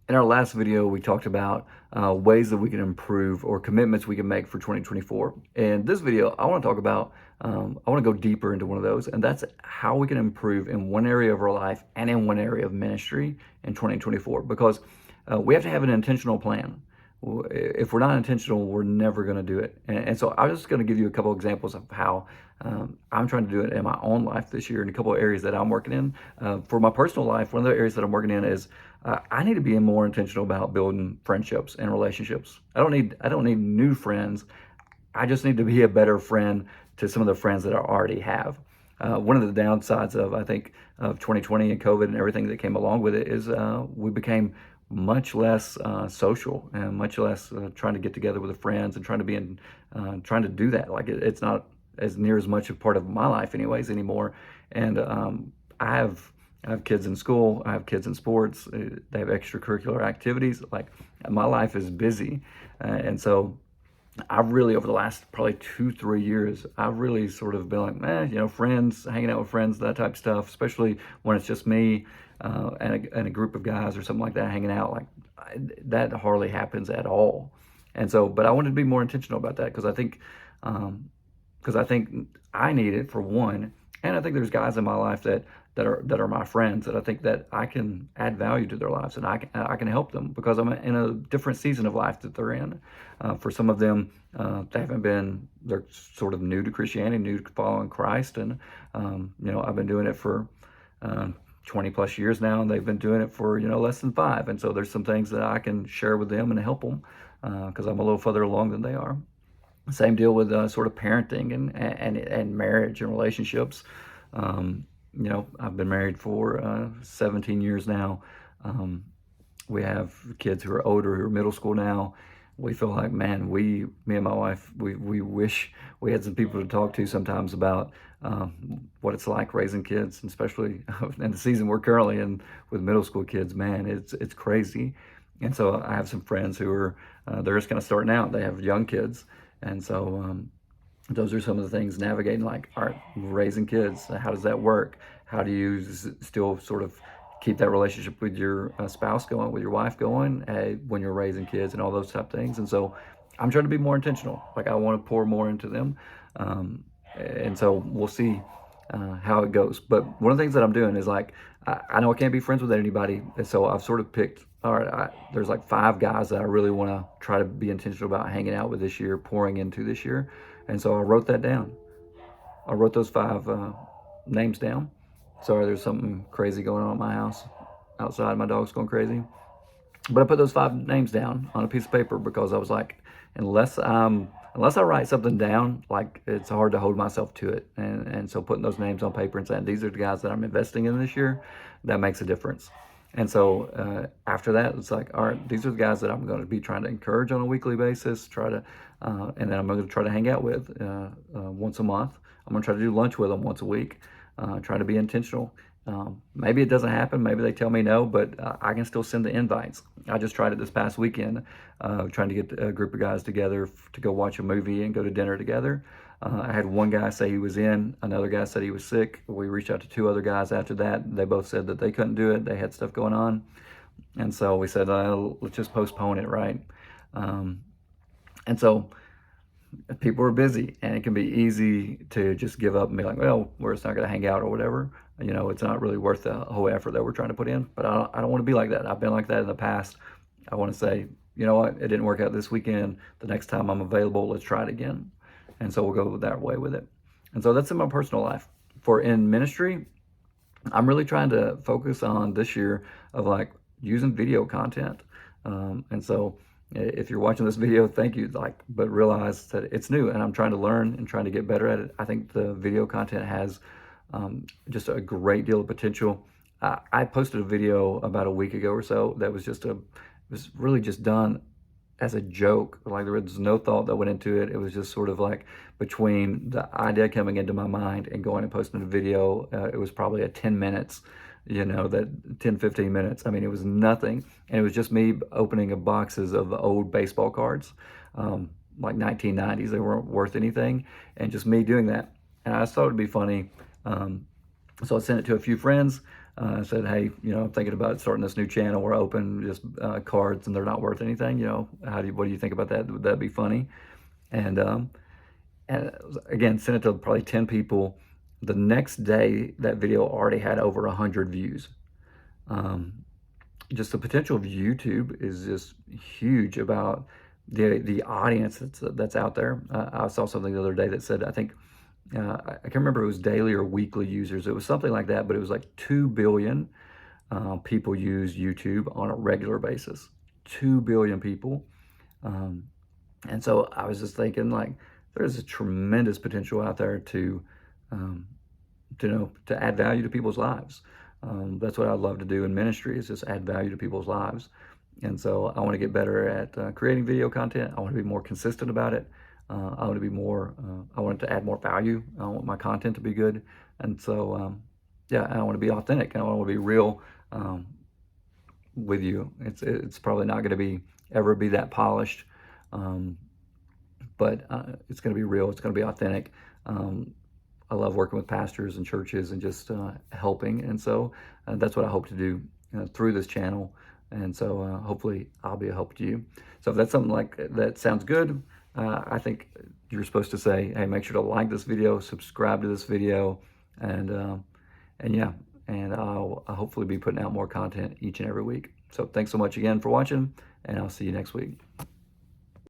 In our last video, we talked about ways that we can improve or commitments we can make for 2024. In this video, I want to talk about, I want to go deeper into one of those, and that's how we can improve in one area of our life and in one area of ministry in 2024. Because we have to have an intentional plan. If we're not intentional, we're never going to do it. And so I'm just going to give you a couple examples of how I'm trying to do it in my own life this year in a couple of areas that I'm working in. For my personal life, one of the areas that I'm working in is I need to be more intentional about building friendships and relationships. I don't need new friends. I just need to be a better friend to some of the friends that I already have. One of the downsides of, I think, of 2020 and COVID and everything that came along with it is we became much less social and much less trying to get together with the friends and trying to do that. Like it's not as near as much a part of my life anyways anymore. And I have I have kids in school. I have kids in sports. They have extracurricular activities. Like my life is busy, and so I've really, over the last probably 2, 3 years, I've really sort of been like, friends, hanging out with friends, that type of stuff, especially when it's just me and a group of guys or something like that hanging out. Like that hardly happens at all. And so, but I wanted to be more intentional about that because I think I need it for one, and I think there's guys in my life that are my friends that I think that I can add value to their lives and I can help them because I'm in a different season of life that they're in. For some of them, they're sort of new to Christianity, new to following Christ, and I've been doing it for 20 plus years now, and they've been doing it for less than 5, and so there's some things that I can share with them and help them because I'm a little further along than they are. Same deal with sort of parenting and marriage and relationships. I've been married for 17 years now. We have kids who are older, who are middle school now. We feel like, man, me and my wife, we wish we had some people to talk to sometimes about what it's like raising kids, and especially in the season we're currently in with middle school kids. Man, it's crazy. And so I have some friends who are they're just kind of starting out. They have young kids, and so those are some of the things navigating, like, all right, raising kids. How does that work? How do you still sort of keep that relationship with your spouse going, with your wife going, when you're raising kids and all those type of things? And so I'm trying to be more intentional. Like I want to pour more into them. And so we'll see how it goes. But one of the things that I'm doing is like, I know I can't be friends with anybody. And so I've sort of picked, all right, there's like 5 guys that I really want to try to be intentional about hanging out with this year, pouring into this year. And so I wrote that down. I wrote those 5 names down. Sorry, there's something crazy going on at my house outside. My dog's going crazy. But I put those 5 names down on a piece of paper because I was like, unless I write something down, like it's hard to hold myself to it. And so putting those names on paper and saying, these are the guys that I'm investing in this year, that makes a difference. And so after that, it's like, all right, these are the guys that I'm going to be trying to encourage on a weekly basis, and then I'm going to try to hang out with once a month. I'm going to try to do lunch with them once a week, try to be intentional. Maybe it doesn't happen. Maybe they tell me no, but I can still send the invites. I just tried it this past weekend, trying to get a group of guys together to go watch a movie and go to dinner together. I had one guy say he was in, another guy said he was sick. We reached out to 2 other guys after that. They both said that they couldn't do it. They had stuff going on. And so we said, let's just postpone it, right? And so people are busy, and it can be easy to just give up and be like, well, we're just not going to hang out or whatever. It's not really worth the whole effort that we're trying to put in. But I don't want to be like that. I've been like that in the past. I want to say, you know what, it didn't work out this weekend. The next time I'm available, let's try it again. And so we'll go that way with it. And so that's in my personal life. For in ministry, I'm really trying to focus on this year of like using video content. And so if you're watching this video, thank you. But realize that it's new, and I'm trying to learn and trying to get better at it. I think the video content has just a great deal of potential. I posted a video about a week ago or so that was was really just done as a joke. Like there was no thought that went into it. It was just sort of like between the idea coming into my mind and going and posting a video. It was probably a 10 minutes, that 10, 15 minutes. I mean, it was nothing. And it was just me opening a boxes of old baseball cards, like 1990s. They weren't worth anything. And just me doing that. And I just thought it'd be funny. So I sent it to a few friends. said, hey, I'm thinking about starting this new channel. We're open just cards and they're not worth anything. What do you think about that? Would that be funny? And again, sent it to probably 10 people. The next day, that video already had over 100 views. Just the potential of YouTube is just huge about the audience that's out there. I saw something the other day that said, I think, I can't remember if it was daily or weekly users. It was something like that, but it was like 2 billion people use YouTube on a regular basis. 2 billion people. And so I was just thinking, like, there's a tremendous potential out there to add value to people's lives. That's what I'd love to do in ministry, is just add value to people's lives. And so I want to get better at creating video content. I want to be more consistent about it. I want to be more, I want it to add more value. I want my content to be good. And so, yeah, I want to be authentic, and I want to be real with you. It's probably not going to ever be that polished, but it's going to be real. It's going to be authentic. I love working with pastors and churches and just helping. And so that's what I hope to do through this channel. And so hopefully I'll be a help to you. So if that's something like that sounds good, I think you're supposed to say, hey, make sure to like this video, subscribe to this video, and yeah, and I'll hopefully be putting out more content each and every week. So thanks so much again for watching, and I'll see you next week.